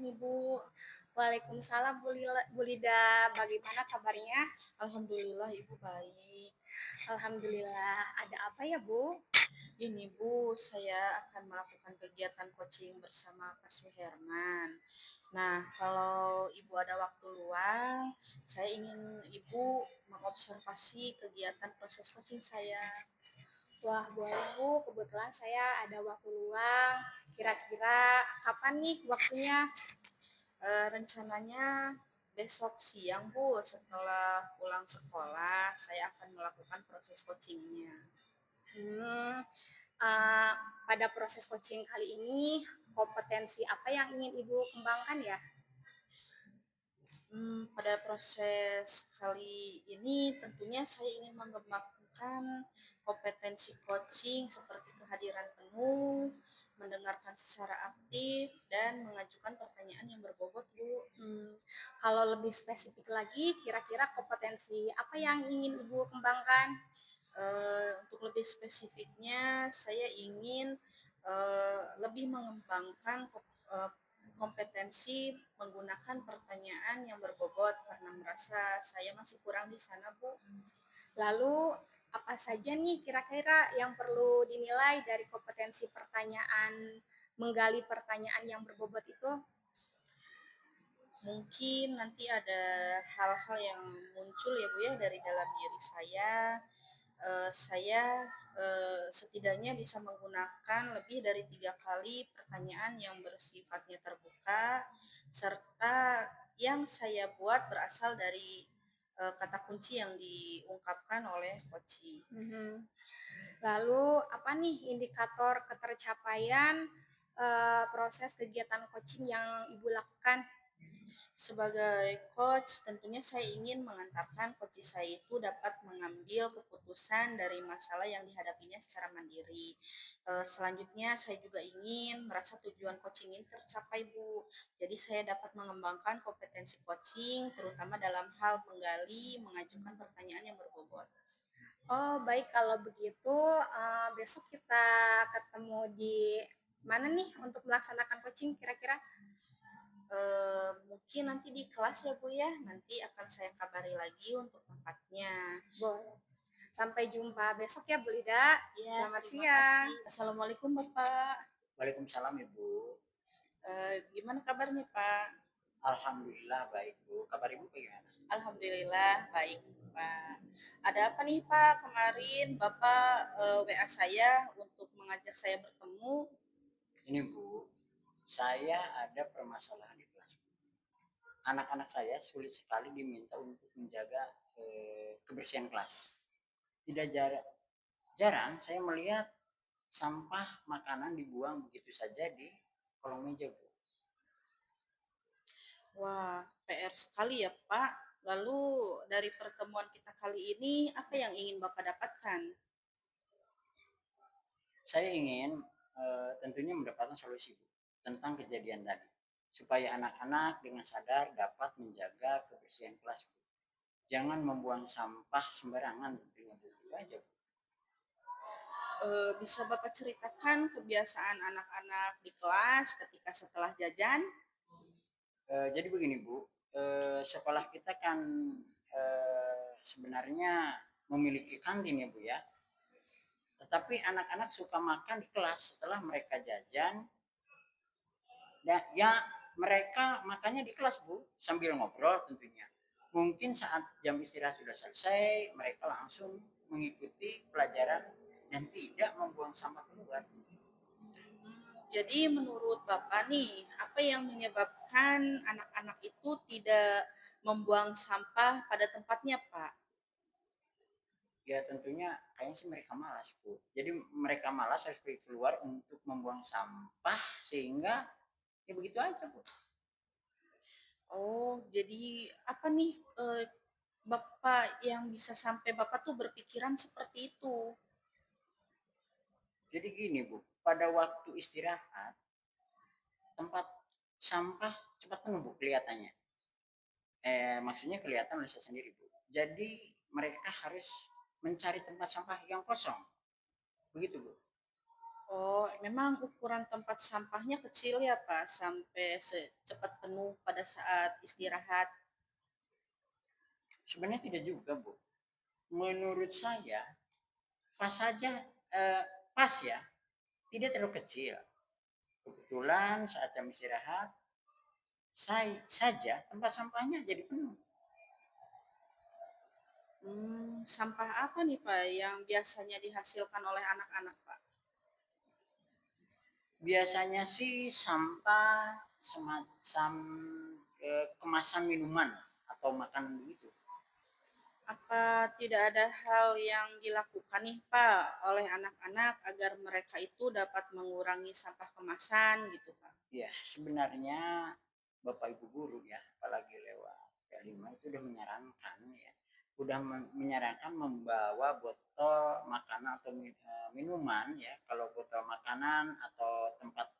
nih, Bu. Waalaikumsalam Bu Lida, bagaimana kabarnya? Alhamdulillah Ibu baik. Alhamdulillah, ada apa ya Bu? Ini Bu, saya akan melakukan kegiatan coaching bersama Pak Suherman. Nah, kalau Ibu ada waktu luang, saya ingin Ibu mengobservasi kegiatan proses coaching saya. Wah boleh Bu, kebetulan saya ada waktu luang. Kira-kira kapan nih waktunya? Rencananya besok siang Bu, setelah pulang sekolah, saya akan melakukan proses coachingnya. Hmm, uh, Pada proses coaching kali ini, kompetensi apa yang ingin Ibu kembangkan ya? Pada proses kali ini tentunya saya ingin mengembangkan kompetensi coaching seperti kehadiran penuh, mendengarkan secara aktif, dan mengajukan pertanyaan yang berbobot, Bu. Hmm, Kalau lebih spesifik lagi, kira-kira kompetensi apa yang ingin Ibu kembangkan? Untuk lebih spesifiknya, saya ingin lebih mengembangkan kompetensi menggunakan pertanyaan yang berbobot karena merasa saya masih kurang di sana, Bu. Lalu apa saja nih kira-kira yang perlu dinilai dari kompetensi pertanyaan, menggali pertanyaan yang berbobot itu? Mungkin nanti ada hal-hal yang muncul ya Bu ya dari dalam diri saya. Saya setidaknya bisa menggunakan lebih dari 3 kali pertanyaan yang bersifatnya terbuka, serta yang saya buat berasal dari kata kunci yang diungkapkan oleh Koci. Mhm. Lalu apa nih indikator ketercapaian proses kegiatan coaching yang Ibu lakukan? Sebagai coach, tentunya saya ingin mengantarkan coach saya itu dapat mengambil keputusan dari masalah yang dihadapinya secara mandiri. Selanjutnya, saya juga ingin merasa tujuan coaching ini tercapai, Bu. Jadi saya dapat mengembangkan kompetensi coaching, terutama dalam hal menggali, mengajukan pertanyaan yang berbobot. Oh baik kalau begitu besok kita ketemu di mana nih untuk melaksanakan coaching kira-kira? Mungkin nanti di kelas ya Bu ya, nanti akan saya kabari lagi untuk tempatnya. Boleh. Sampai jumpa besok ya Bu Lida. Ya, Selamat terima siang. kasih. Assalamualaikum Bapak. Waalaikumsalam Ibu. Gimana kabarnya Pak? Alhamdulillah baik Bu. Kabar Ibu bagaimana? Alhamdulillah baik Pak. Ada apa nih Pak? Kemarin Bapak WA saya untuk mengajak saya bertemu. Ini Bu, saya ada permasalahan di kelas. Anak-anak saya sulit sekali diminta untuk menjaga kebersihan kelas. Tidak jarang saya melihat sampah makanan dibuang begitu saja di kolong meja Bu. Wah, PR sekali ya Pak. Lalu dari pertemuan kita kali ini apa yang ingin Bapak dapatkan? Saya ingin tentunya mendapatkan solusi Bu tentang kejadian tadi supaya anak-anak dengan sadar dapat menjaga kebersihan kelas Bu. Jangan membuang sampah sembarangan tentunya Bu. Itu aja Bu. Bisa Bapak ceritakan kebiasaan anak-anak di kelas ketika setelah jajan? Jadi begini Bu, sekolah kita kan sebenarnya memiliki kantin ya Bu ya. Tetapi anak-anak suka makan di kelas setelah mereka jajan. Dan ya mereka makannya di kelas Bu, sambil ngobrol tentunya. Mungkin saat jam istirahat sudah selesai, mereka langsung mengikuti pelajaran dan tidak membuang sampah keluar. Jadi menurut Bapak nih, apa yang menyebabkan anak-anak itu tidak membuang sampah pada tempatnya, Pak? Ya tentunya kayaknya sih mereka malas Bu. Jadi mereka malas harus pergi keluar untuk membuang sampah sehingga ya begitu aja Bu. Oh, jadi apa nih Bapak yang bisa sampai Bapak tuh berpikiran seperti itu? Jadi gini Bu, pada waktu istirahat tempat sampah cepat penuh Bu kelihatannya. Maksudnya kelihatan oleh saya sendiri Bu. Jadi mereka harus mencari tempat sampah yang kosong. Begitu Bu. Oh, memang ukuran tempat sampahnya kecil ya, Pak, sampai secepat penuh pada saat istirahat? Sebenarnya tidak juga, Bu. Menurut saya pas saja, pas ya, tidak terlalu kecil. Kebetulan saat jam istirahat saja tempat sampahnya jadi penuh. Sampah apa nih, Pak, yang biasanya dihasilkan oleh anak-anak, Pak? Biasanya sih sampah semacam kemasan minuman atau makanan begitu. Apa tidak ada hal yang dilakukan nih, Pak, oleh anak-anak agar mereka itu dapat mengurangi sampah kemasan gitu, Pak? Ya, sebenarnya Bapak Ibu guru ya, apalagi lewat P5 itu udah menyarankan ya, udah menyarankan membawa botol makanan atau minuman ya, kalau botol makanan atau tempat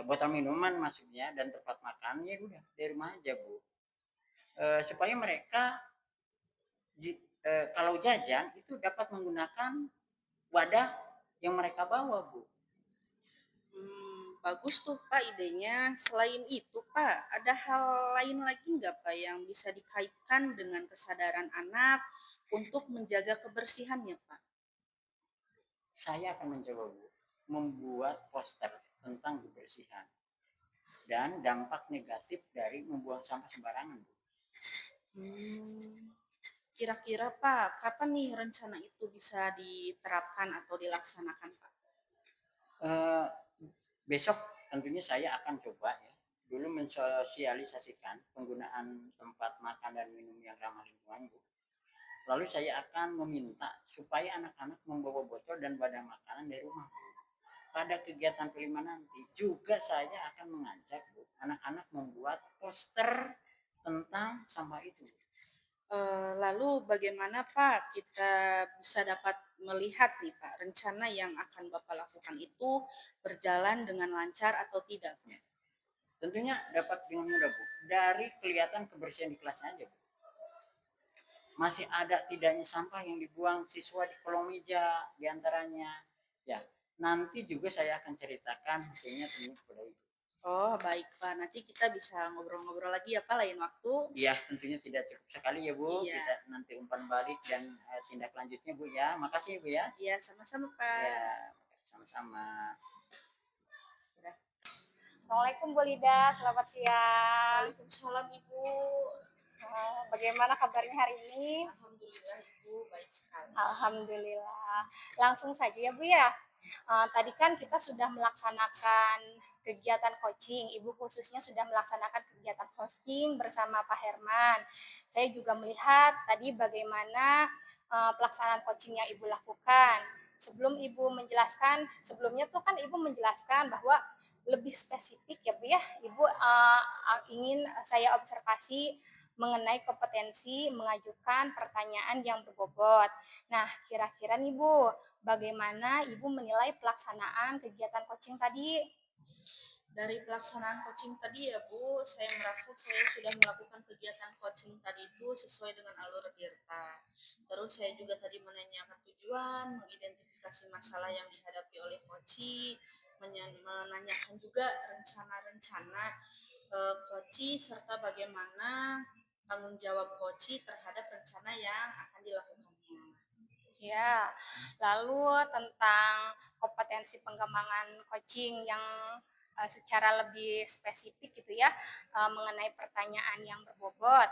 botol minuman maksudnya dan tempat makannya udah dari rumah aja, Bu. Supaya mereka kalau jajan itu dapat menggunakan wadah yang mereka bawa, Bu. Bagus tuh, Pak, idenya. Selain itu, Pak, ada hal lain lagi nggak, Pak, yang bisa dikaitkan dengan kesadaran anak untuk menjaga kebersihannya, Pak? Saya akan mencoba, Bu, membuat poster tentang kebersihan dan dampak negatif dari membuang sampah sembarangan, Bu. Kira-kira, Pak, kapan nih rencana itu bisa diterapkan atau dilaksanakan, Pak? Eh, Besok tentunya saya akan coba ya, dulu mensosialisasikan penggunaan tempat makan dan minum yang ramah lingkungan, Bu. Lalu saya akan meminta supaya anak-anak membawa botol dan wadah makanan dari rumah, Bu. Pada kegiatan kelima nanti juga saya akan mengajak, Bu, anak-anak membuat poster tentang sampah itu. Lalu bagaimana, Pak, kita bisa dapat melihat nih, Pak, rencana yang akan Bapak lakukan itu berjalan dengan lancar atau tidak? Ya. Tentunya dapat dengan mudah, Bu, dari kelihatan kebersihan di kelasnya aja, Bu. Masih ada tidaknya sampah yang dibuang siswa di kolong meja diantaranya. Ya, nanti juga saya akan ceritakan hasilnya kepada Ibu. Oh, baik, Pak. Nanti kita bisa ngobrol-ngobrol lagi ya, Pak, lain waktu. Iya, tentunya tidak cukup sekali ya, Bu. Iya. Kita nanti umpan balik dan tindak lanjutnya, Bu ya. Makasih ya, Bu ya. Iya, sama-sama, Pak. Ya, sama-sama. Sudah. Assalamualaikum Bu Lida, selamat siang. Waalaikumsalam, Ibu. Bagaimana kabarnya hari ini? Alhamdulillah, Ibu, baik sekali. Alhamdulillah. Langsung saja ya Bu ya. Tadi kan kita sudah melaksanakan kegiatan coaching. Ibu khususnya sudah melaksanakan kegiatan coaching bersama Pak Herman. Saya juga melihat tadi bagaimana pelaksanaan coaching yang Ibu lakukan. Sebelum Ibu menjelaskan, sebelumnya tuh kan Ibu menjelaskan bahwa lebih spesifik ya Bu ya. Ibu ingin saya observasi mengenai kompetensi mengajukan pertanyaan yang berbobot. Nah, kira-kira nih Bu, bagaimana Ibu menilai pelaksanaan kegiatan coaching tadi? Dari pelaksanaan coaching tadi ya, Bu, saya merasa saya sudah melakukan kegiatan coaching tadi itu sesuai dengan alur Tirta. Terus saya juga tadi menanyakan tujuan, mengidentifikasi masalah yang dihadapi oleh coaching, menanyakan juga rencana-rencana coaching serta bagaimana tanggung jawab coaching terhadap rencana yang akan dilakukannya. Ya, lalu tentang kompetensi pengembangan coaching yang secara lebih spesifik gitu ya, mengenai pertanyaan yang berbobot.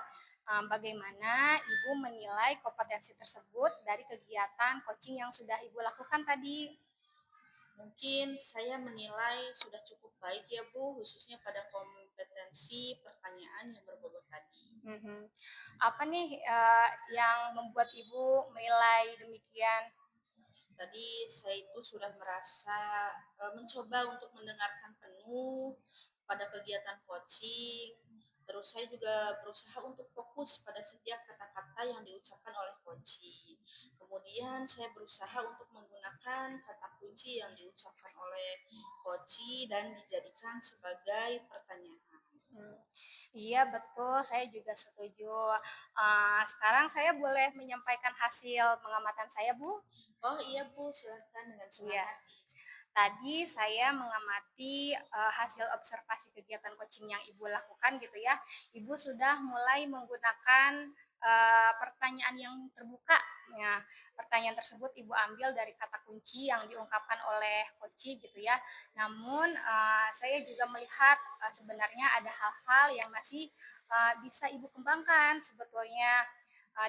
Bagaimana Ibu menilai kompetensi tersebut dari kegiatan coaching yang sudah Ibu lakukan tadi? Mungkin saya menilai sudah cukup baik ya, Bu, khususnya pada kompetensi pertanyaan yang berbobot tadi. Apa nih yang membuat Ibu menilai demikian? Tadi saya itu sudah merasa mencoba untuk mendengarkan penuh pada kegiatan coaching. Terus saya juga berusaha untuk fokus pada setiap kata-kata yang diucapkan oleh coaching. Kemudian saya berusaha untuk menggunakan kata kunci yang diucapkan oleh coaching dan dijadikan sebagai pertanyaan. Iya betul, saya juga setuju. Sekarang saya boleh menyampaikan hasil pengamatan saya, Bu? Oh iya, Bu, silahkan dengan Iya. semangat. Tadi saya mengamati, hasil observasi kegiatan coaching yang Ibu lakukan gitu ya, Ibu sudah mulai menggunakan, pertanyaan yang terbuka. Ya, pertanyaan tersebut Ibu ambil dari kata kunci yang diungkapkan oleh coaching gitu ya. Namun, saya juga melihat, sebenarnya ada hal-hal yang masih, bisa Ibu kembangkan sebetulnya,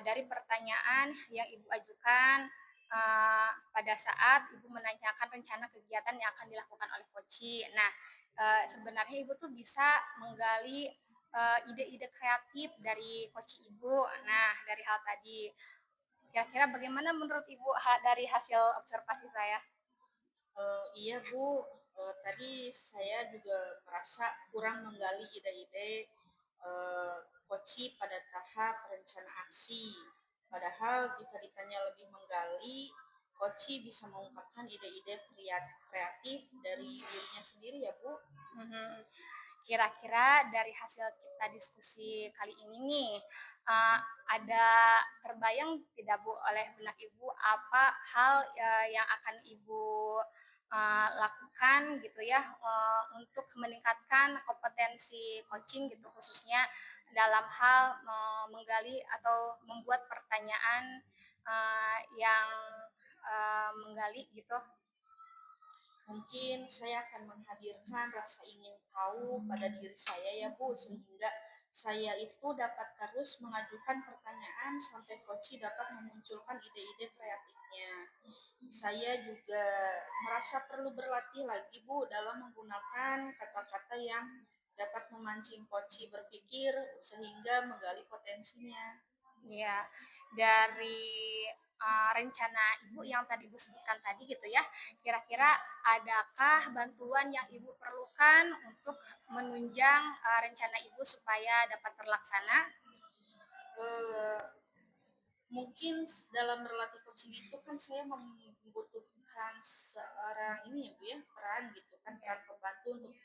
dari pertanyaan yang Ibu ajukan pada saat Ibu menanyakan rencana kegiatan yang akan dilakukan oleh Koci. Nah, sebenarnya Ibu tuh bisa menggali, ide-ide kreatif dari Koci Ibu. Nah, dari hal tadi. Kira-kira bagaimana menurut Ibu dari hasil observasi saya? Iya Bu, tadi saya juga merasa kurang menggali ide-ide, Koci pada tahap rencana aksi. Padahal jika ditanya lebih menggali, Koci bisa mengungkapkan ide-ide kreatif dari dirinya sendiri ya Bu. Mhm. Kira-kira dari hasil kita diskusi kali ini nih, eee, ada terbayang tidak Bu oleh benak Ibu apa hal, yang akan Ibu, lakukan gitu ya, untuk meningkatkan kompetensi coaching gitu khususnya dalam hal, menggali atau membuat pertanyaan, yang, menggali gitu? Mungkin saya akan menghadirkan rasa ingin tahu pada diri saya ya Bu, sehingga saya itu dapat terus mengajukan pertanyaan sampai coach dapat memunculkan ide-ide kreatifnya. Saya juga merasa perlu berlatih lagi Bu dalam menggunakan kata-kata yang dapat memancing coach berpikir sehingga menggali potensinya. Iya, dari, rencana Ibu yang tadi Ibu sebutkan tadi gitu ya, kira-kira adakah bantuan yang Ibu perlukan untuk menunjang, rencana Ibu supaya dapat terlaksana? Eh, Mungkin dalam berlatih coaching itu kan saya membutuhkan seorang ini ya Bu ya, peran gitu kan, peran pembantu untuk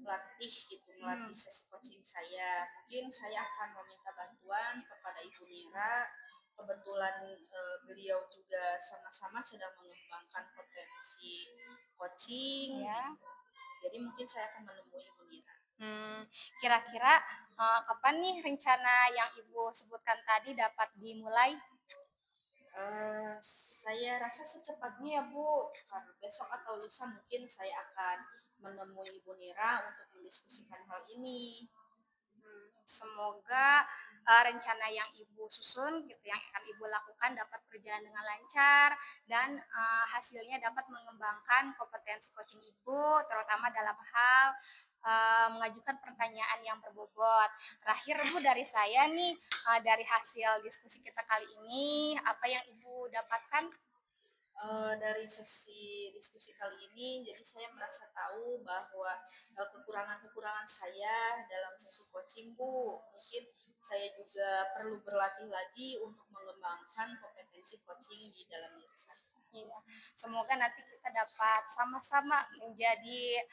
melatih gitu, melatih Hmm, sesi coaching saya. Mungkin saya akan meminta bantuan kepada Ibu Nira. Kebetulan beliau juga sama-sama sedang mengembangkan potensi coaching ya. gitu. Jadi mungkin saya akan menemui Ibu Nira. Kira-kira, kapan nih rencana yang Ibu sebutkan tadi dapat dimulai? Saya rasa secepatnya ya Bu, karena besok atau lusa mungkin saya akan menemui Ibu Nira untuk mendiskusikan hal ini. Semoga, rencana yang Ibu susun gitu, yang akan Ibu lakukan dapat berjalan dengan lancar dan, hasilnya dapat mengembangkan kompetensi coaching Ibu, terutama dalam hal, mengajukan pertanyaan yang berbobot. Terakhir Bu dari saya nih, dari hasil diskusi kita kali ini, apa yang Ibu dapatkan? Dari sesi diskusi kali ini, jadi saya merasa tahu bahwa kekurangan-kekurangan saya dalam sesi coaching Bu, mungkin saya juga perlu berlatih lagi untuk mengembangkan kompetensi coaching di dalam diri saya. Iya, semoga nanti kita dapat sama-sama menjadi,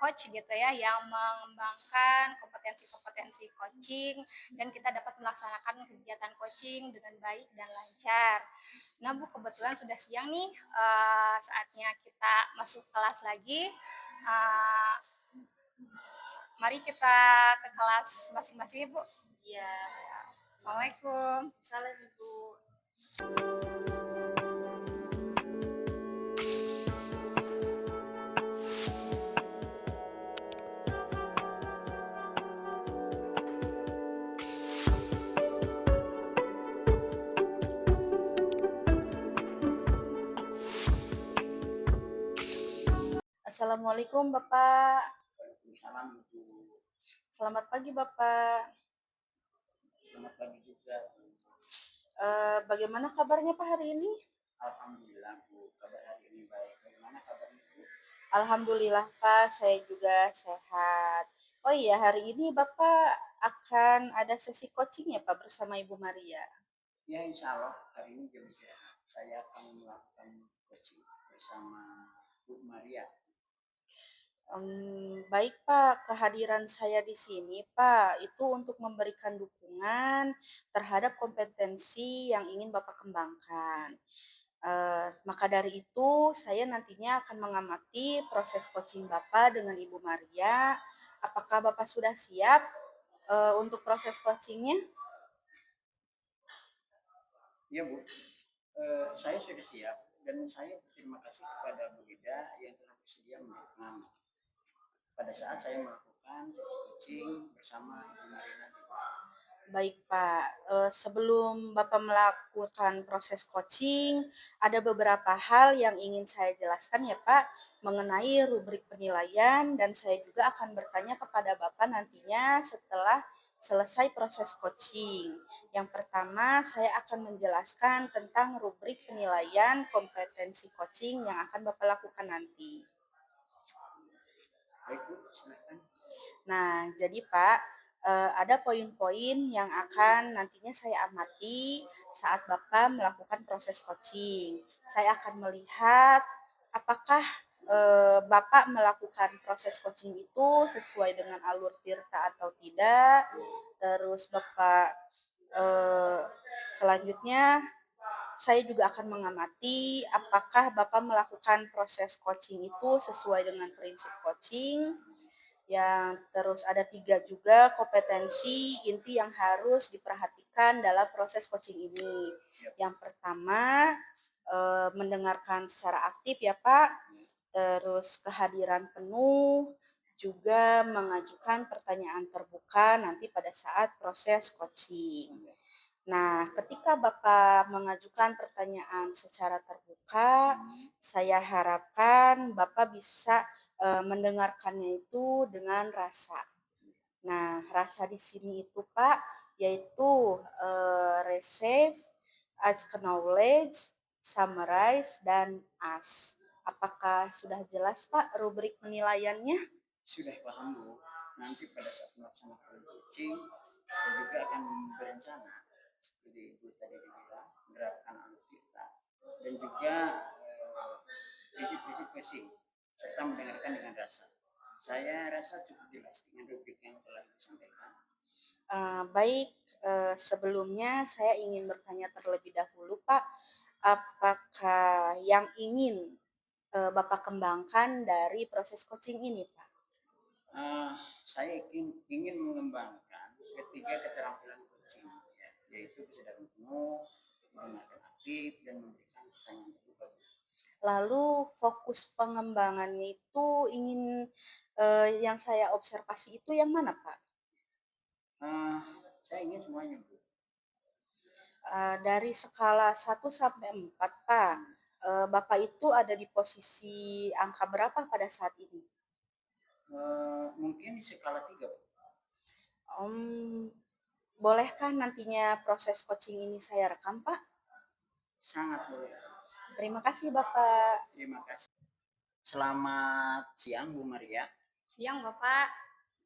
coach gitu ya, yang mengembangkan kompetensi-kompetensi coaching dan kita dapat melaksanakan kegiatan coaching dengan baik dan lancar. Nah Bu, kebetulan sudah siang nih, saatnya kita masuk kelas lagi, mari kita ke kelas masing-masing ya Bu. Iya, Assalamualaikum. salam Ibu. Assalamualaikum Bapak. Waalaikumsalam Bu. Selamat pagi Bapak. Selamat pagi juga Bu. Bagaimana kabarnya Pak hari ini? Alhamdulillah Bu, kabar hari ini baik. Bagaimana kabar Ibu? Alhamdulillah Pak, saya juga sehat. Oh iya, hari ini Bapak akan ada sesi coaching ya Pak bersama Ibu Maria. Ya insya Allah hari ini juga saya akan melakukan coaching bersama Bu Maria. Baik Pak, kehadiran saya di sini Pak, itu untuk memberikan dukungan terhadap kompetensi yang ingin Bapak kembangkan. Maka dari itu saya nantinya akan mengamati proses coaching Bapak dengan Ibu Maria. Apakah Bapak sudah siap, untuk proses coaching-nya? Iya Bu, saya sudah siap dan saya berterima kasih kepada Bu Ida yang telah bersedia menjadi pengamat pada saat saya melakukan sesi coaching bersama Ibu Marina di Bali. Baik Pak, sebelum Bapak melakukan proses coaching, ada beberapa hal yang ingin saya jelaskan ya Pak, mengenai rubrik penilaian dan saya juga akan bertanya kepada Bapak nantinya setelah selesai proses coaching. Yang pertama, saya akan menjelaskan tentang rubrik penilaian kompetensi coaching yang akan Bapak lakukan nanti. Baik Bu, silakan. Nah, jadi Pak, ada poin-poin yang akan nantinya saya amati saat Bapak melakukan proses coaching. Saya akan melihat apakah, Bapak melakukan proses coaching itu sesuai dengan alur tirta atau tidak. Terus Bapak, eee, selanjutnya saya juga akan mengamati apakah Bapak melakukan proses coaching itu sesuai dengan prinsip coaching. Yang terus ada 3 juga kompetensi inti yang harus diperhatikan dalam proses coaching ini. Yang pertama, mendengarkan secara aktif ya Pak, terus kehadiran penuh, juga mengajukan pertanyaan terbuka nanti pada saat proses coaching. Nah, ketika Bapak mengajukan pertanyaan secara terbuka, saya harapkan Bapak bisa, mendengarkannya itu dengan rasa. Nah, rasa di sini itu, Pak, yaitu, receive, acknowledge, summarize, dan ask. Apakah sudah jelas, Pak, rubrik penilaiannya? Sudah paham Bu, nanti pada saat melaksanakan coaching saya juga akan berencana seperti Ibu tadi dibilang menerapkan alutsista dan juga prinsip-prinsip coaching serta mendengarkan dengan rasa. Saya rasa cukup jelas dengan rubrik yang telah disampaikan. Baik, sebelumnya saya ingin bertanya terlebih dahulu, Pak, apakah yang ingin, Bapak kembangkan dari proses coaching ini, Pak? Saya ingin mengembangkan ketiga keterampilan coaching, ya, yaitu kesadaran penuh, mendengarkan aktif, dan memberikan pertanyaan terbuka. Lalu fokus pengembangannya itu ingin, yang saya observasi itu yang mana, Pak? Uh, saya ingin semuanya, Bu. Dari skala 1 sampai 4, Pak, Bapak itu ada di posisi angka berapa pada saat ini? Mungkin di skala 3, Bu. Bolehkah nantinya proses coaching ini saya rekam, Pak? Sangat boleh. Terima kasih, Bapak. Terima kasih. Selamat siang, Bu Maria. Siang Bapak.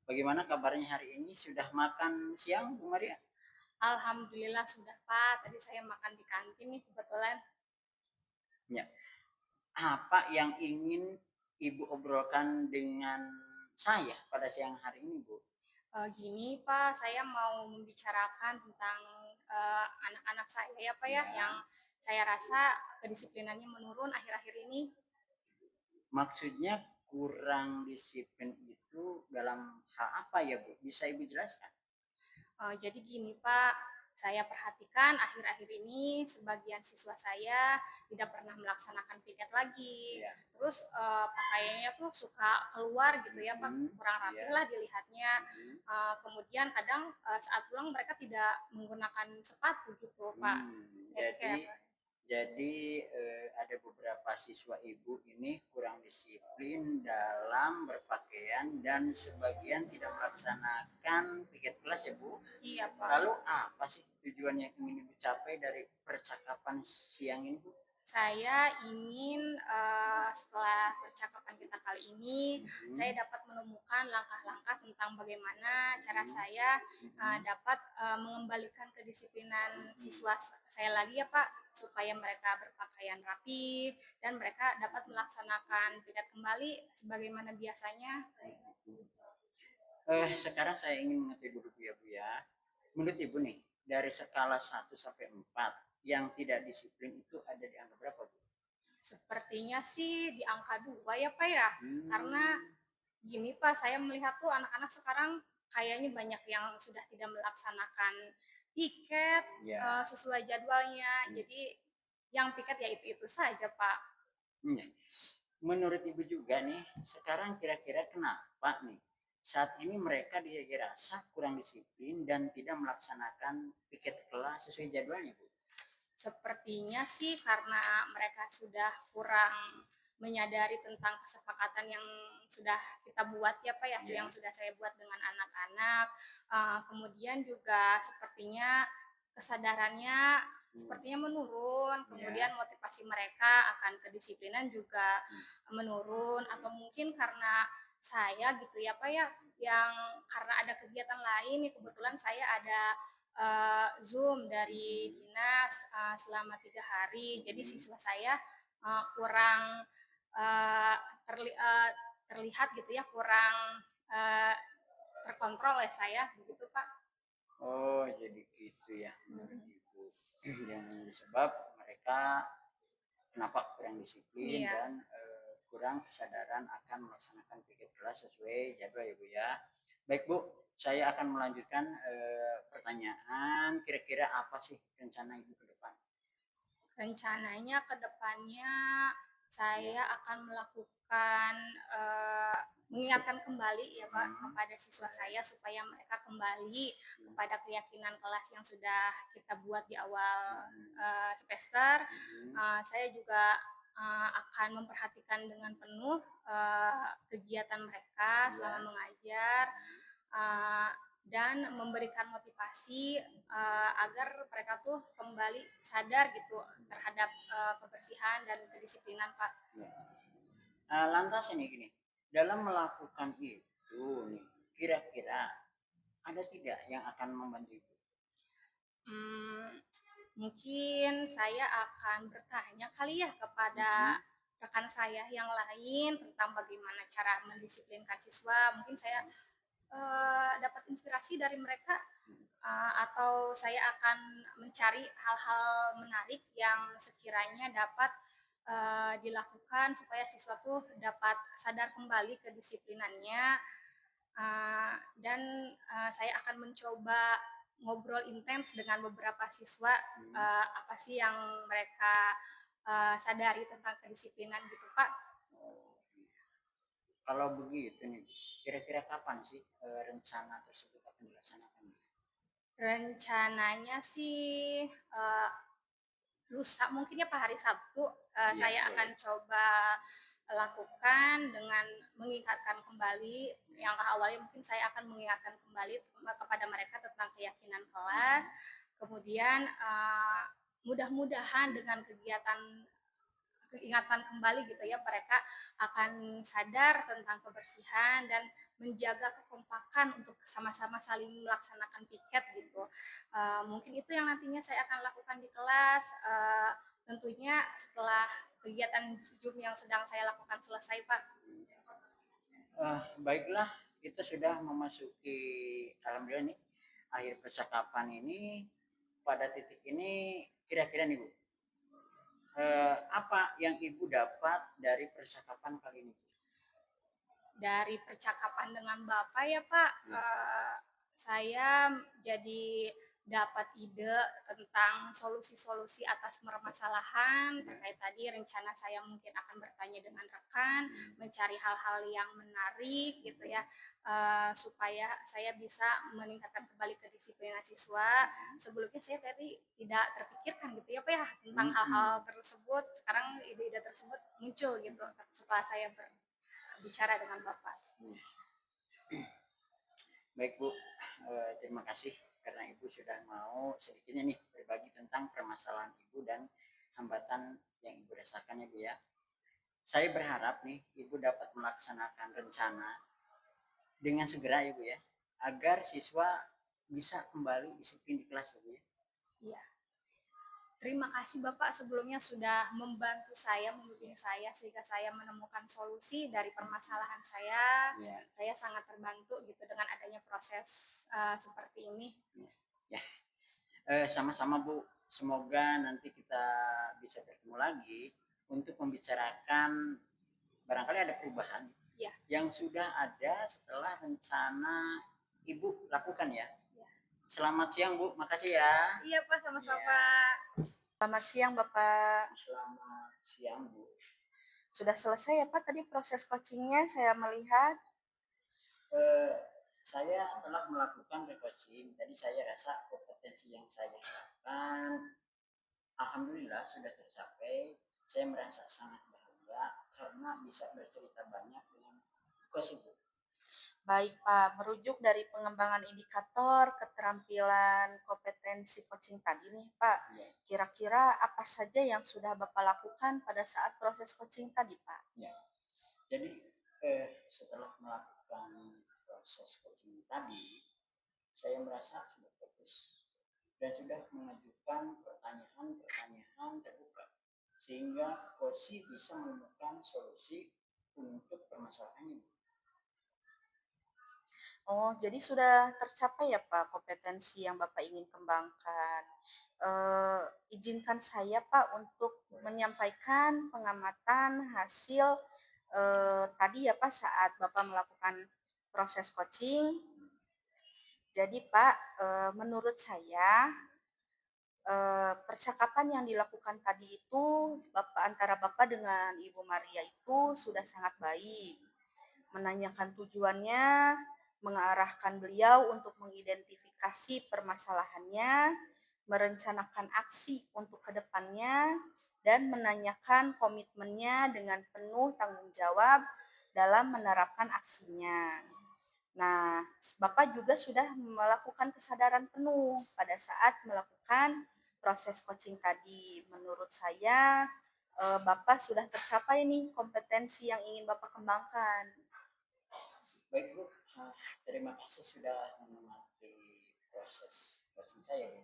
Bagaimana kabarnya hari ini? Sudah makan siang, Bu Maria? Alhamdulillah sudah Pak. Tadi saya makan di kantin nih kebetulan. Ya. Apa yang ingin Ibu obrolkan dengan saya pada siang hari ini, Bu? Gini Pak, saya mau membicarakan tentang anak-anak saya ya Pak ya, yang saya rasa kedisiplinannya menurun akhir-akhir ini. Maksudnya kurang disiplin itu dalam hal apa ya Bu? Bisa Ibu jelaskan? Jadi gini Pak, saya perhatikan akhir-akhir ini sebagian siswa saya tidak pernah melaksanakan piket lagi. Ya. Terus pakaiannya tuh suka keluar gitu ya Pak, kurang rapi lah dilihatnya. Kemudian kadang saat pulang mereka tidak menggunakan sepatu gitu Pak. Jadi ada beberapa siswa Ibu ini kurang disiplin dalam berpakaian dan sebagian tidak melaksanakan piket kelas ya Bu? Iya Pak. Lalu apa sih tujuan yang ingin Ibu capai dari percakapan siang ini Bu? Saya ingin setelah percakapan kita kali ini, saya dapat menemukan langkah-langkah tentang bagaimana cara saya dapat mengembalikan kedisiplinan siswa saya lagi ya Pak, supaya mereka berpakaian rapi dan mereka dapat melaksanakan piket kembali sebagaimana biasanya. Sekarang saya ingin mengerti dulu Bu ya Bu ya. Menurut Ibu nih, dari skala 1 sampai 4, yang tidak disiplin itu ada di angka berapa, Bu? Sepertinya sih di angka 2 ya Pak ya, karena gini Pak, saya melihat tuh anak-anak sekarang kayaknya banyak yang sudah tidak melaksanakan piket Ya. sesuai jadwalnya. Jadi yang piket ya itu saja Pak. Ya. Menurut Ibu juga nih, sekarang kira-kira kenapa nih saat ini mereka dirasa kurang disiplin dan tidak melaksanakan piket kelas sesuai jadwalnya, Bu? Sepertinya sih karena mereka sudah kurang menyadari tentang kesepakatan yang sudah kita buat ya Pak ya, yang sudah saya buat dengan anak-anak. Kemudian juga sepertinya kesadarannya sepertinya menurun, kemudian motivasi mereka akan kedisiplinan juga menurun, atau mungkin karena saya gitu ya Pak ya, yang karena ada kegiatan lain nih, kebetulan saya ada Zoom dari dinas selama 3 hari. Jadi siswa saya kurang uh, terli- uh, terlihat gitu ya, kurang uh, terkontrol oleh saya, begitu Pak. Oh, jadi gitu ya, menurut Ibu. Yang disebab mereka kenapa kurang disiplin dan kurang kesadaran akan melaksanakan piket kelas sesuai jadwal ya Bu ya. Baik Bu, saya akan melanjutkan pertanyaan. Kira-kira apa sih rencana Ibu ke depan? Rencananya ke depannya saya akan melakukan mengingatkan kembali ya Pak kepada siswa saya supaya mereka kembali kepada keyakinan kelas yang sudah kita buat di awal semester. Saya juga akan memperhatikan dengan penuh kegiatan mereka selama mengajar dan memberikan motivasi agar mereka tuh kembali sadar gitu terhadap kebersihan dan kedisiplinan Pak. Lantas ini gini, dalam melakukan itu nih, kira-kira ada tidak yang akan membantu Ibu? Mungkin saya akan bertanya kali ya kepada rekan saya yang lain tentang bagaimana cara mendisiplinkan siswa. Mungkin saya dapat inspirasi dari mereka, atau saya akan mencari hal-hal menarik yang sekiranya dapat dilakukan supaya siswa tuh dapat sadar kembali kedisiplinannya. Dan saya akan mencoba ngobrol intens dengan beberapa siswa, apa sih yang mereka sadari tentang kedisiplinan gitu Pak. Kalau begitu nih, kira-kira kapan sih rencana tersebut akan dilaksanakan? Rencananya sih lusa mungkin ya Pak, hari Sabtu saya akan coba lakukan dengan mengingatkan kembali. Yang awalnya mungkin saya akan mengingatkan kembali kepada mereka tentang keyakinan kelas. Kemudian mudah-mudahan dengan keingatan kembali gitu ya, mereka akan sadar tentang kebersihan dan menjaga kekompakan untuk sama-sama saling melaksanakan piket gitu. Mungkin itu yang nantinya saya akan lakukan di kelas, tentunya setelah kegiatan Zoom yang sedang saya lakukan selesai Pak. Baiklah, kita sudah memasuki alhamdulillah nih akhir percakapan ini. Pada titik ini kira-kira nih Bu, apa yang Ibu dapat dari percakapan kali ini? Dari percakapan dengan Bapak ya Pak, saya jadi dapat ide tentang solusi-solusi atas permasalahan terkait tadi. Rencana saya mungkin akan bertanya dengan rekan, mencari hal-hal yang menarik gitu ya, supaya saya bisa meningkatkan kembali kedisiplinan siswa. Sebelumnya saya tadi tidak terpikirkan gitu ya Pak ya tentang hal-hal tersebut. Sekarang ide-ide tersebut muncul gitu setelah saya berbicara dengan Bapak. Baik Bu, terima kasih karena Ibu sudah mau sedikitnya nih berbagi tentang permasalahan Ibu dan hambatan yang Ibu rasakan ya Bu ya. Saya berharap nih Ibu dapat melaksanakan rencana dengan segera ya Bu ya, agar siswa bisa kembali disiplin di kelas ya Bu ya. Iya. Terima kasih Bapak sebelumnya sudah membantu saya, membimbing saya sehingga saya menemukan solusi dari permasalahan saya. Saya sangat terbantu gitu dengan adanya proses seperti ini. Ya, sama-sama Bu. semoga nanti kita bisa bertemu lagi untuk membicarakan barangkali ada perubahan Ya. yang sudah ada setelah rencana Ibu lakukan ya. Ya. Selamat siang Bu, makasih ya. Iya Pak, sama-sama. Ya. Selamat siang Bapak. Selamat siang Bu. Sudah selesai ya Pak tadi proses coachingnya saya melihat? Saya telah melakukan coaching, jadi saya rasa kompetensi yang saya harapkan alhamdulillah sudah tercapai. Saya merasa sangat bahagia karena bisa bercerita banyak dengan coach Ibu. Baik Pak, merujuk dari pengembangan indikator keterampilan kompetensi coaching tadi nih Pak, Ya. kira-kira apa saja yang sudah Bapak lakukan pada saat proses coaching tadi Pak? Ya. Jadi setelah melakukan proses coaching tadi, saya merasa sudah fokus dan sudah mengajukan pertanyaan-pertanyaan terbuka sehingga coach bisa menemukan solusi untuk permasalahannya. Oh, jadi sudah tercapai ya Pak kompetensi yang Bapak ingin kembangkan. Izinkan saya Pak untuk menyampaikan pengamatan hasil tadi ya Pak saat Bapak melakukan proses coaching. Jadi Pak, menurut saya percakapan yang dilakukan tadi itu antara Bapak dengan Ibu Maria itu sudah sangat baik. Menanyakan tujuannya, mengarahkan beliau untuk mengidentifikasi permasalahannya, merencanakan aksi untuk kedepannya, dan menanyakan komitmennya dengan penuh tanggung jawab dalam menerapkan aksinya. Nah, Bapak juga sudah melakukan kesadaran penuh pada saat melakukan proses coaching tadi. Menurut saya, Bapak sudah tercapai nih kompetensi yang ingin Bapak kembangkan. Baik Bu, terima kasih sudah mengamati proses coaching saya Bu.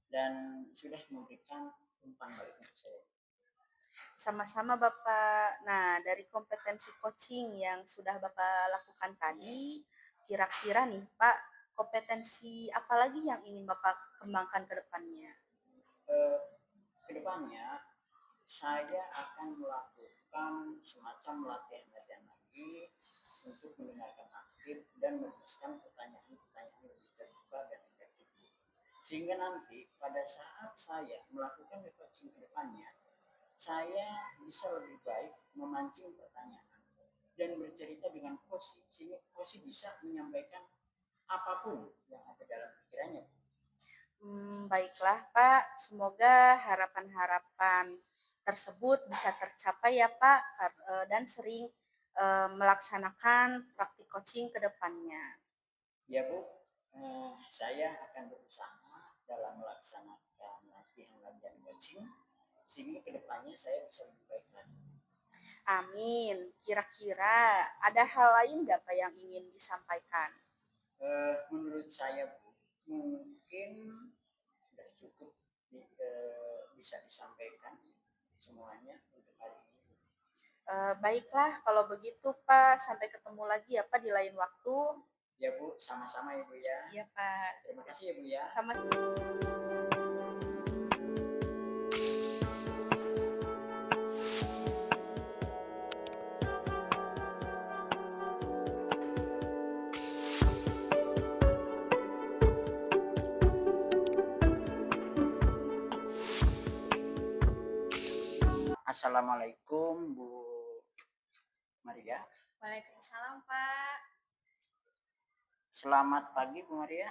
Dan sudah memberikan umpan balik untuk saya. Sama-sama Bapak. Nah, dari kompetensi coaching yang sudah Bapak lakukan tadi, kira-kira nih Pak, kompetensi apa lagi yang ingin Bapak kembangkan ke depannya? Kedepannya saya akan melakukan semacam latihan-latihan lagi untuk mendengarkan aktif dan menuliskan pertanyaan-pertanyaan lebih terbuka dan efektif. Sehingga nanti pada saat saya melakukan coaching ke depannya, saya bisa lebih baik memancing pertanyaan dan bercerita dengan Kosi sehingga Kosi bisa menyampaikan apapun yang ada dalam pikirannya. Baiklah Pak, semoga harapan-harapan tersebut bisa tercapai ya Pak dan sering melaksanakan praktik coaching ke depannya. Ya Bu, saya akan berusaha dalam melaksanakan latihan-latihan coaching sehingga kedepannya saya bisa lebih baik lagi. Amin. Kira-kira ada hal lain nggak Pak yang ingin disampaikan? Menurut saya Bu, mungkin sudah cukup bisa disampaikan semuanya untuk hari ini. Baiklah, kalau begitu Pak, sampai ketemu lagi ya Pak di lain waktu. Ya Bu, sama-sama ya Bu ya. Iya Pak. Terima kasih ya Bu ya. Sama. Assalamualaikum Bu Maria. Waalaikumsalam Pak. Selamat pagi Bu Maria.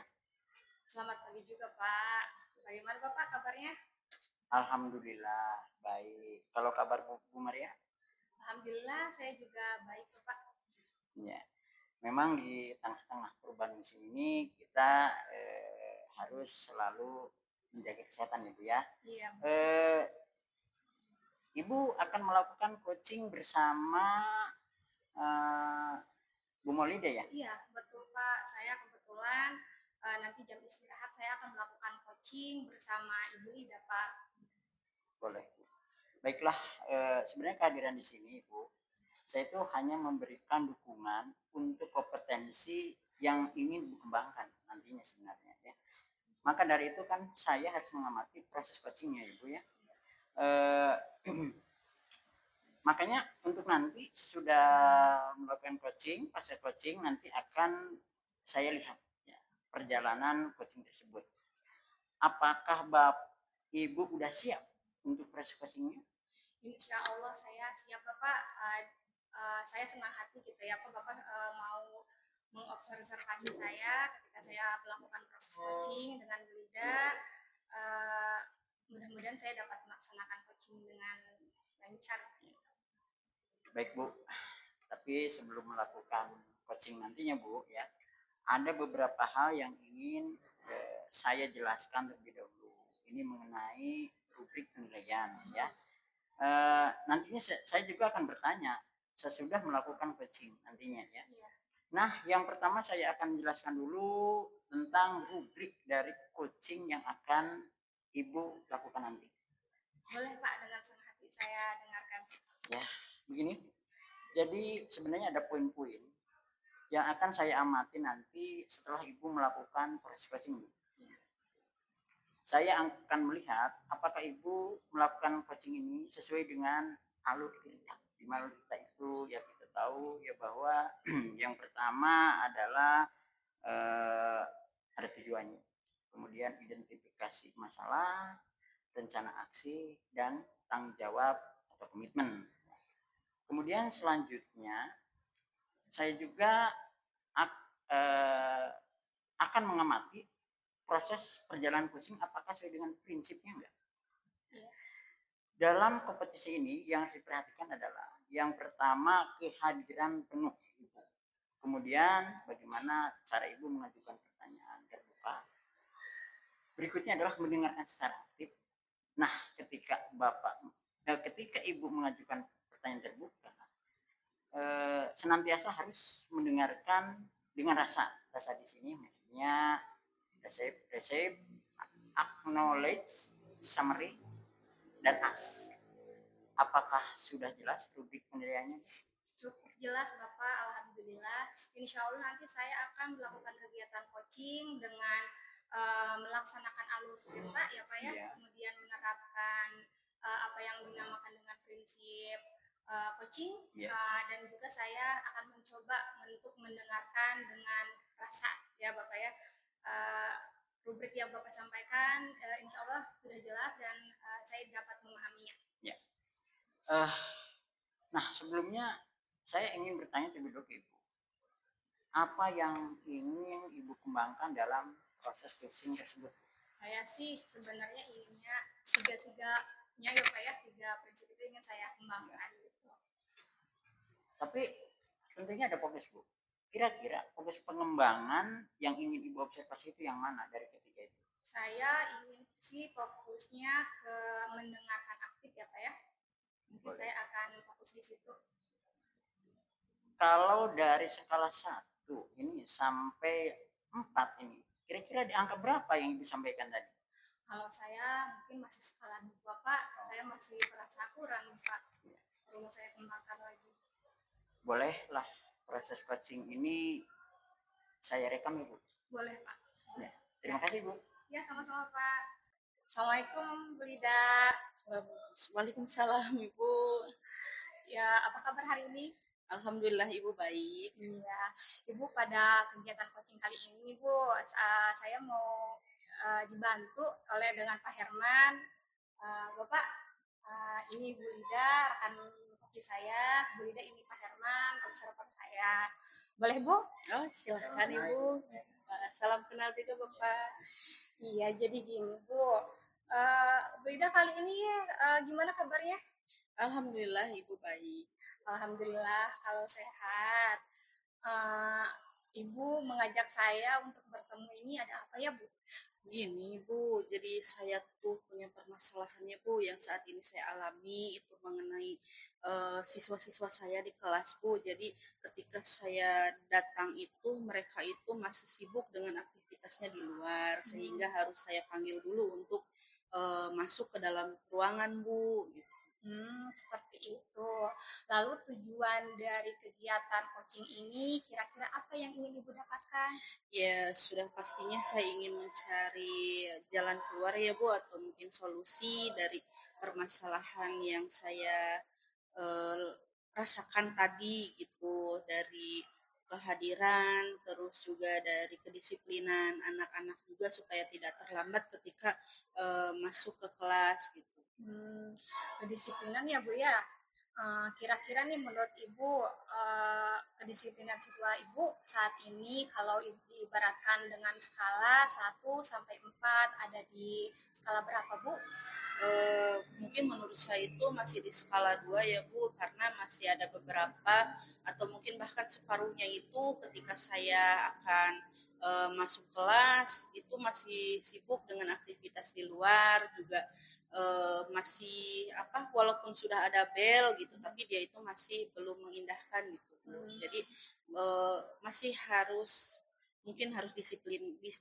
Selamat pagi juga Pak. Bagaimana Bapak kabarnya? Alhamdulillah baik. Kalau kabar Bu Maria? Alhamdulillah saya juga baik Pak. Ya, memang di tengah-tengah perubahan musim ini kita harus selalu menjaga kesehatan ya Bu ya. Iya. Ibu akan melakukan coaching bersama Bu Molida ya? Iya betul Pak. Saya kebetulan nanti jam istirahat saya akan melakukan coaching bersama Ibu Ida Pak. Boleh Bu. Baiklah, sebenarnya kehadiran di sini Bu, saya itu hanya memberikan dukungan untuk kompetensi yang ingin dikembangkan nantinya sebenarnya ya. Maka dari itu kan saya harus mengamati proses coachingnya Ibu ya. Eh, makanya untuk nanti sudah melakukan coaching, pasca coaching nanti akan saya lihat ya, perjalanan coaching tersebut. Apakah Ibu udah siap untuk proses coachingnya? Insya Allah saya siap Bapak. Saya senang hati gitu ya Bapak mau mengobservasi saya ketika saya melakukan proses coaching dengan Bu Lida. Mudah-mudahan saya dapat melaksanakan coaching dengan lancar. Baik Bu, tapi sebelum melakukan coaching nantinya Bu ya, ada beberapa hal yang ingin saya jelaskan terlebih dahulu. Ini mengenai rubrik penilaian ya. Nantinya saya juga akan bertanya sesudah melakukan coaching nantinya ya. Nah, yang pertama saya akan jelaskan dulu tentang rubrik dari coaching yang akan Ibu lakukan nanti. Boleh Pak, dengan senang hati saya dengarkan. Ya, begini. Jadi sebenarnya ada poin-poin yang akan saya amati nanti setelah Ibu melakukan proses coaching. Saya akan melihat apakah Ibu melakukan coaching ini sesuai dengan alur cerita. Di alur cerita itu ya kita tahu ya bahwa yang pertama adalah ada tujuannya. Kemudian identifikasi masalah, rencana aksi, dan tanggung jawab atau komitmen. Kemudian selanjutnya saya juga akan mengamati proses perjalanan coaching apakah sesuai dengan prinsipnya enggak. Dalam kompetisi ini yang harus diperhatikan adalah yang pertama kehadiran penuh Ibu. Kemudian bagaimana cara Ibu mengajukan pertanyaan terbuka. Berikutnya adalah mendengarkan secara aktif. Nah, ketika Ibu mengajukan pertanyaan terbuka, senantiasa harus mendengarkan dengan rasa di sini maksudnya receive, acknowledge, summary, dan ask. Apakah sudah jelas rubrik penilaiannya? Cukup jelas Bapak, alhamdulillah. Insya Allah nanti saya akan melakukan kegiatan coaching dengan melaksanakan alur cerita ya Pak ya, kemudian menerapkan apa yang dinamakan dengan prinsip coaching, dan juga saya akan mencoba untuk mendengarkan dengan rasa ya Bapak ya. Rubrik yang Bapak sampaikan insya Allah sudah jelas dan saya dapat memahaminya. Ya. Nah sebelumnya saya ingin bertanya terlebih dahulu Ibu, apa yang ingin Ibu kembangkan dalam proses coaching tersebut? Saya sih sebenarnya inginnya tiga-tiganya ya Pak ya, 3 prinsip itu ingin saya kembangkan gitu. Tapi tentunya ada fokus Bu. Kira-kira fokus pengembangan yang ingin Ibu observasi itu yang mana dari ketiga itu? Saya ingin sih fokusnya ke mendengarkan aktif ya Pak ya. Mungkin saya akan fokus di situ. Kalau dari skala 1 ini sampai 4 ini, kira-kira di angka berapa yang Ibu sampaikan tadi? Kalau saya mungkin masih skala 2 Pak, saya masih merasa kurang Pak. Perlu saya kembangkan lagi. Bolehlah proses coaching ini saya rekam ya Bu? Boleh Pak. Ya, terima kasih Bu. Ya sama-sama Pak. Assalamualaikum Bu Lida. Waalaikumsalam Ibu. Ya, apa kabar hari ini? Alhamdulillah Ibu baik. Iya, Ibu pada kegiatan coaching kali ini Bu, saya mau dibantu oleh dengan Pak Herman. Bapak, ini Bu Lida, rekan coaching saya. Bu Lida ini Pak Herman, observer saya. Boleh Bu? Oh silakan Ibu. Salam kenal juga Bapak. Iya, jadi gini Bu. Bu Lida kali ini gimana kabarnya? Alhamdulillah Ibu baik. Alhamdulillah kalau sehat. Ibu mengajak saya untuk bertemu ini ada apa ya Bu? Gini Bu, jadi saya tuh punya permasalahannya Bu yang saat ini saya alami itu mengenai siswa-siswa saya di kelas Bu. Jadi ketika saya datang itu mereka itu masih sibuk dengan aktivitasnya di luar sehingga harus saya panggil dulu untuk masuk ke dalam ruangan Bu. Gitu. Seperti itu. Lalu tujuan dari kegiatan coaching ini kira-kira apa yang ingin Ibu dapatkan? Ya, sudah pastinya saya ingin mencari jalan keluar ya Bu, atau mungkin solusi dari permasalahan yang saya eh, rasakan tadi gitu, dari kehadiran, terus juga dari kedisiplinan anak-anak juga supaya tidak terlambat ketika masuk ke kelas gitu. Kedisiplinan ya Bu ya. Kira-kira nih menurut Ibu kedisiplinan siswa Ibu saat ini kalau Ibu diibaratkan dengan skala 1 sampai 4 ada di skala berapa Bu? Mungkin menurut saya itu masih di skala 2 ya Bu, karena masih ada beberapa atau mungkin bahkan separuhnya itu ketika saya akan masuk kelas itu masih sibuk dengan aktivitas di luar juga, masih walaupun sudah ada bel gitu tapi dia itu masih belum mengindahkan gitu Bu. Jadi masih harus mungkin harus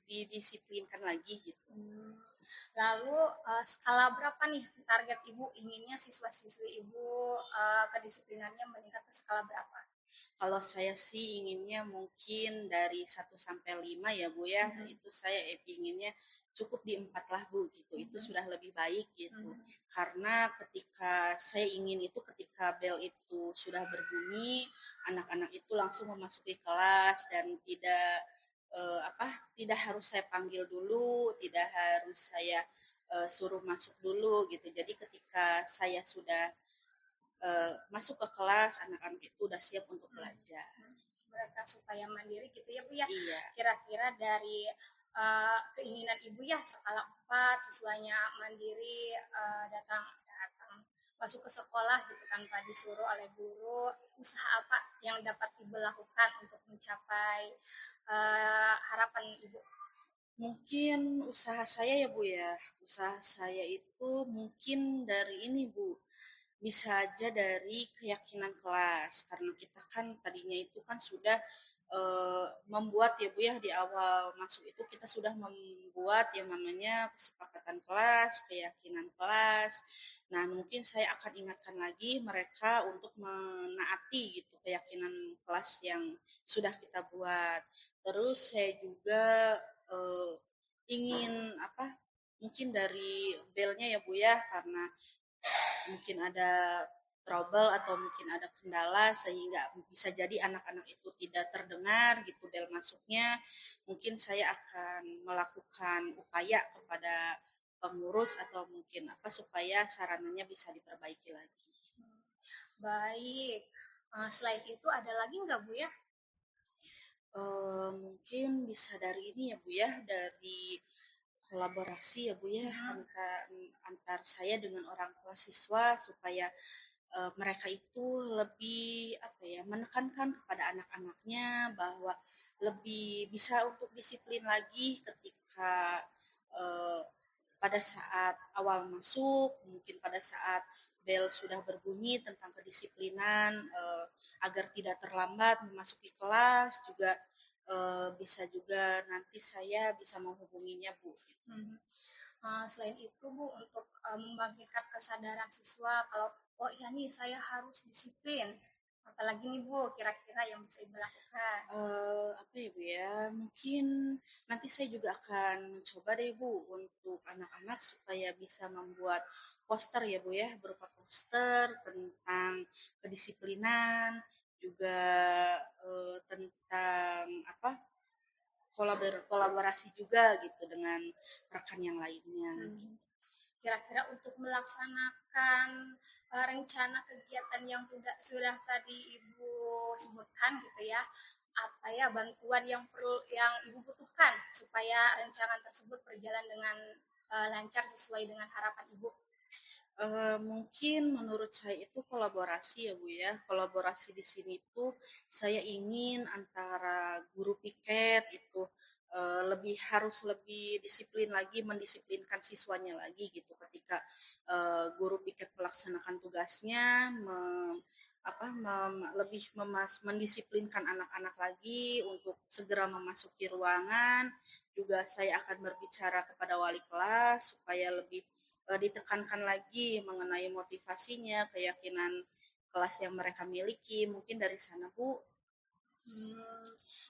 didisiplinkan lagi gitu. Lalu skala berapa nih target Ibu inginnya siswa-siswi Ibu kedisiplinannya meningkat ke skala berapa? Kalau saya sih inginnya mungkin dari 1 sampai 5 ya Bu ya, itu saya inginnya cukup di 4 lah Bu gitu, itu sudah lebih baik gitu. Karena ketika saya ingin itu ketika bel itu sudah berbunyi, anak-anak itu langsung memasuki kelas dan tidak harus saya panggil dulu, tidak harus saya suruh masuk dulu gitu. Jadi ketika saya sudah masuk ke kelas, anak-anak itu udah siap untuk belajar. Mereka supaya mandiri gitu ya Bu ya. Iya. Kira-kira dari keinginan Ibu ya skala 4 siswanya mandiri datang masuk ke sekolah gitu tanpa disuruh oleh guru, usaha apa yang dapat Ibu lakukan untuk mencapai harapan Ibu? Mungkin usaha saya ya Bu ya, usaha saya itu mungkin dari ini Bu, bisa aja dari keyakinan kelas, karena kita kan tadinya itu kan sudah membuat ya Bu ya, di awal masuk itu kita sudah membuat yang namanya kesepakatan kelas, keyakinan kelas. Nah, mungkin saya akan ingatkan lagi mereka untuk menaati gitu keyakinan kelas yang sudah kita buat. Terus saya juga ingin mungkin dari belnya ya Bu ya, karena mungkin ada trouble atau mungkin ada kendala sehingga bisa jadi anak-anak itu tidak terdengar gitu bel masuknya, mungkin saya akan melakukan upaya kepada pengurus atau mungkin supaya sarananya bisa diperbaiki lagi. Baik, selain itu ada lagi nggak Bu ya? Mungkin bisa dari ini ya Bu ya, dari kolaborasi ya Bu ya, antar saya dengan orang tua siswa supaya mereka itu lebih menekankan kepada anak-anaknya bahwa lebih bisa untuk disiplin lagi ketika pada saat awal masuk, mungkin pada saat bel sudah berbunyi tentang kedisiplinan agar tidak terlambat memasuki kelas juga bisa juga nanti saya bisa menghubunginya Bu. Selain itu Bu untuk membangkitkan kesadaran siswa kalau oh iya nih saya harus disiplin, apalagi nih Bu kira-kira yang bisa Ibu lakukan? Apa ya Bu ya, mungkin nanti saya juga akan mencoba deh Bu untuk anak-anak supaya bisa membuat poster ya Bu ya, berupa poster tentang kedisiplinan, juga tentang kolaborasi juga gitu dengan rekan yang lainnya. Kira-kira untuk melaksanakan rencana kegiatan yang sudah tadi Ibu sebutkan gitu ya, apa ya bantuan yang Ibu butuhkan supaya rencana tersebut berjalan dengan lancar sesuai dengan harapan Ibu? Mungkin menurut saya itu kolaborasi ya Bu ya, kolaborasi di sini tuh saya ingin antara guru piket itu harus lebih disiplin lagi, mendisiplinkan siswanya lagi gitu ketika guru piket melaksanakan tugasnya, lebih mendisiplinkan anak-anak lagi untuk segera memasuki ruangan. Juga saya akan berbicara kepada wali kelas supaya lebih ditekankan lagi mengenai motivasinya, keyakinan kelas yang mereka miliki, mungkin dari sana, Bu.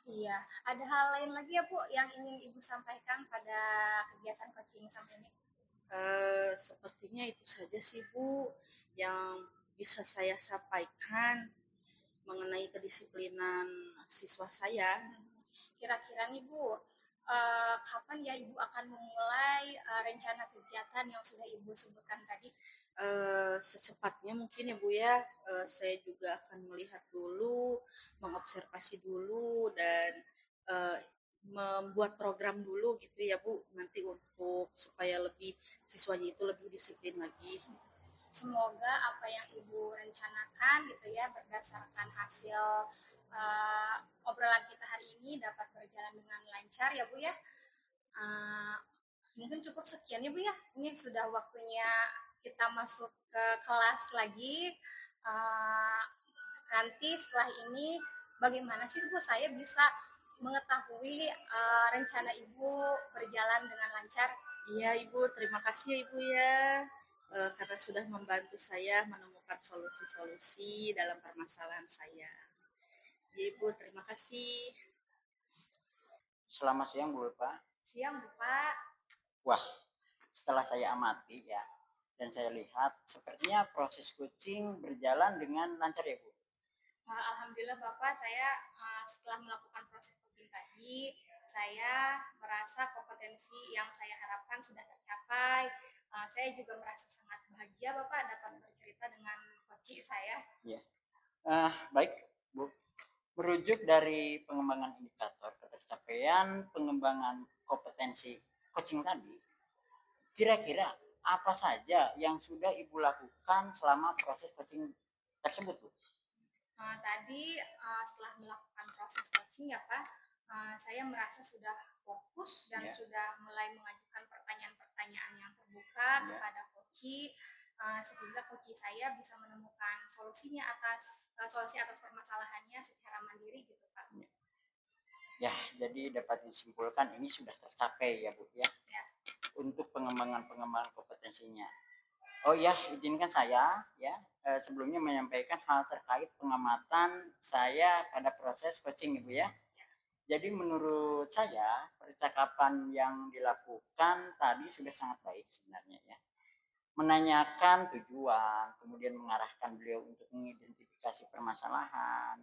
Iya. Ada hal lain lagi ya Bu yang ingin Ibu sampaikan pada kegiatan coaching sama ini? Sepertinya itu saja sih, Bu, yang bisa saya sampaikan mengenai kedisiplinan siswa saya. Kira-kira nih Bu, kapan ya Ibu akan memulai rencana kegiatan yang sudah Ibu sebutkan tadi? Secepatnya mungkin ya Bu ya, saya juga akan melihat dulu, mengobservasi dulu, dan eh, membuat program dulu gitu ya Bu, nanti untuk supaya lebih siswanya itu lebih disiplin lagi. Semoga apa yang Ibu rencanakan gitu ya berdasarkan hasil obrolan kita hari ini dapat berjalan dengan lancar ya Bu ya. Mungkin cukup sekian ya Bu ya. Ini sudah waktunya kita masuk ke kelas lagi. Nanti setelah ini bagaimana sih Bu saya bisa mengetahui rencana Ibu berjalan dengan lancar? Iya Ibu, terima kasih ya Ibu ya, karena sudah membantu saya menemukan solusi-solusi dalam permasalahan saya. Ya Ibu, terima kasih. Selamat siang Bu Pak. Siang Bu Pak. Wah, setelah saya amati ya, dan saya lihat sepertinya proses coaching berjalan dengan lancar ya Bu. Alhamdulillah Bapak, saya setelah melakukan proses coaching tadi, saya merasa kompetensi yang saya harapkan sudah tercapai. Saya juga merasa sangat bahagia Bapak dapat bercerita dengan coach saya. Ya. Baik Bu. Merujuk dari pengembangan indikator ketercapaian pengembangan kompetensi coaching tadi, kira-kira apa saja yang sudah Ibu lakukan selama proses coaching tersebut Bu? Tadi setelah melakukan proses coaching ya Pak, saya merasa sudah fokus dan sudah mulai mengajukan pertanyaan-pertanyaan yang terbuka kepada coach, sehingga coach saya bisa menemukan solusi atas permasalahannya secara mandiri gitu Pak. Ya, jadi dapat disimpulkan ini sudah tercapai ya Bu ya. Untuk pengembangan kompetensinya. Oh ya, izinkan saya ya sebelumnya menyampaikan hal terkait pengamatan saya pada proses coaching Ibu ya. Jadi menurut saya percakapan yang dilakukan tadi sudah sangat baik sebenarnya ya. Menanyakan tujuan, kemudian mengarahkan beliau untuk mengidentifikasi permasalahan,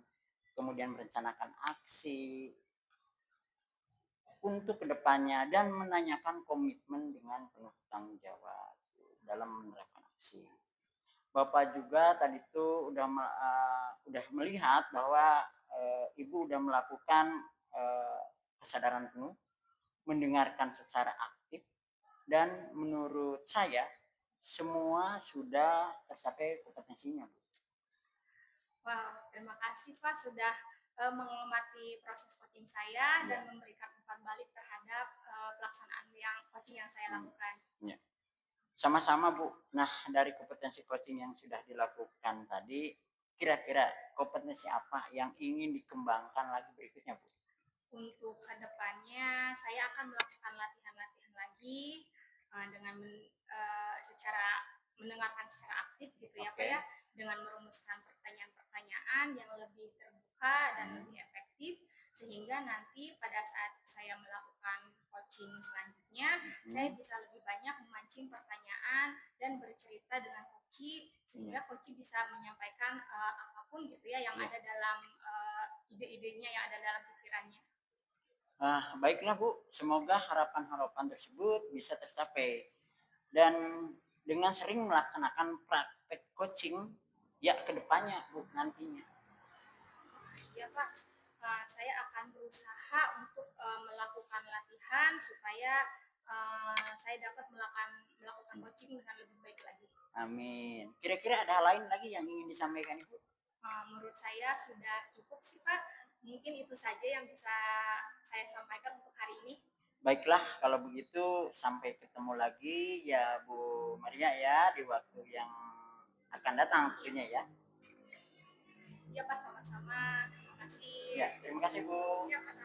kemudian merencanakan aksi untuk kedepannya dan menanyakan komitmen dengan penuh tanggung jawab dalam menerapkan aksi. Bapak juga tadi itu udah melihat bahwa Ibu udah melakukan kesadaran penuh, mendengarkan secara aktif, dan menurut saya semua sudah tercapai kompetensinya. Wow, terima kasih Pak sudah mengamati proses coaching saya dan memberikan umpan balik terhadap pelaksanaan coaching yang saya lakukan. Ya. Sama-sama Bu. Nah, dari kompetensi coaching yang sudah dilakukan tadi, kira-kira kompetensi apa yang ingin dikembangkan lagi berikutnya Bu? Untuk kedepannya saya akan melakukan latihan-latihan lagi dengan secara mendengarkan secara aktif gitu ya Pak ya, dengan merumuskan pertanyaan-pertanyaan yang lebih terbuka dan lebih efektif, sehingga nanti pada saat saya melakukan coaching selanjutnya saya bisa lebih banyak memancing pertanyaan dan bercerita dengan coach, sehingga coach bisa menyampaikan apapun gitu ya yang ada dalam ide-idenya yang ada dalam pikirannya. Baiklah Bu, semoga harapan-harapan tersebut bisa tercapai. Dan dengan sering melaksanakan praktek coaching ya kedepannya Bu nantinya. Iya Pak, saya akan berusaha untuk melakukan latihan supaya saya dapat melakukan coaching dengan lebih baik lagi. Amin. Kira-kira ada hal lain lagi yang ingin disampaikan Ibu? Menurut saya sudah cukup sih Pak. Mungkin itu saja yang bisa saya sampaikan untuk hari ini. Baiklah, kalau begitu sampai ketemu lagi ya Bu Maria ya di waktu yang akan datang tentunya ya. Iya Pak, sama-sama. Terima kasih. Ya, terima kasih Bu. Ya, Pak.